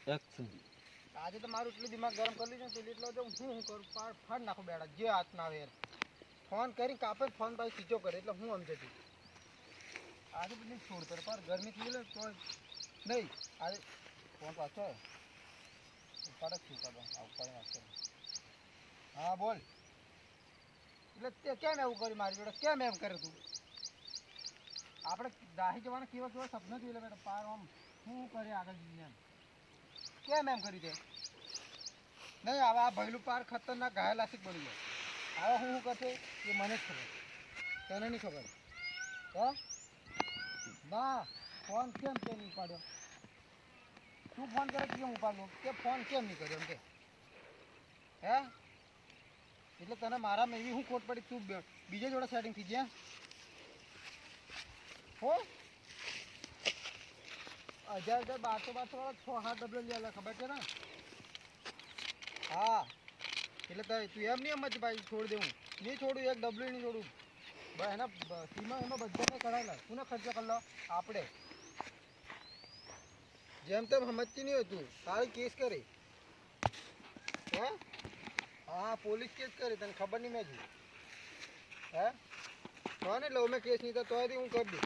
Action. આજે તો મારું એટલું દિમાગ ગરમ કરી લીધું ને એટલો હું કરું ફાડ નાખું બેડા જે હાથ ના આવે ફોન કરીને કાપે ફોન ભાઈ સીધો કરે એટલે હું સમજે તું આજે તો નહીં છોડ પર ગરમી થઈ ગયેલો તો નહીં આજે ફોન પાછો ઉપાડ જ છું ઉપાડ નાખશે. હા બોલ. એટલે તે કેમ એવું કર્યું મારી જોડે કેમ એમ કરે તું આપણે દાહી જવાના કેવા કેવા સપના જોઈ લે બેટા પાર આમ શું કરે આગળ જઈને એમ કેમ એમ કર્યું તે નહીં હવે આ ભયલું પાર ખતરનાક ઘાયલ આશિક બની જાય હવે હું કરશે એ મને જ ખબર તને નહીં ખબર હા ના ફોન કેમ નહીં ઉપાડ્યો તું ફોન કરે કેમ ઉપાડ્યો કે ફોન કેમ નહીં કર્યો એમ કે હે એટલે તને મારામાં એવી હું ખોટ પડી તું બીજા જોડે સેટિંગ થઈ ગયા હો 1200 વાળા 6-7 ડબલ લે ખબર છે ને હા એટલે તું એમ નહીં એમ જ ભાઈ છોડી દેવું નહીં છોડું એક ડબલ્યુ નહીં છોડું બસ એના સીમા એમાં બધાને કરાયેલા કોને ખર્ચો કરલો આપણે જેમ તેમ સમજતી નહીં હતું તારી કેસ કરી હે હા પોલીસ કેસ કરી તને ખબર નહીં મેં જી હે તો ને લવ મેં કેસ નહીં તો હું કરી દઉં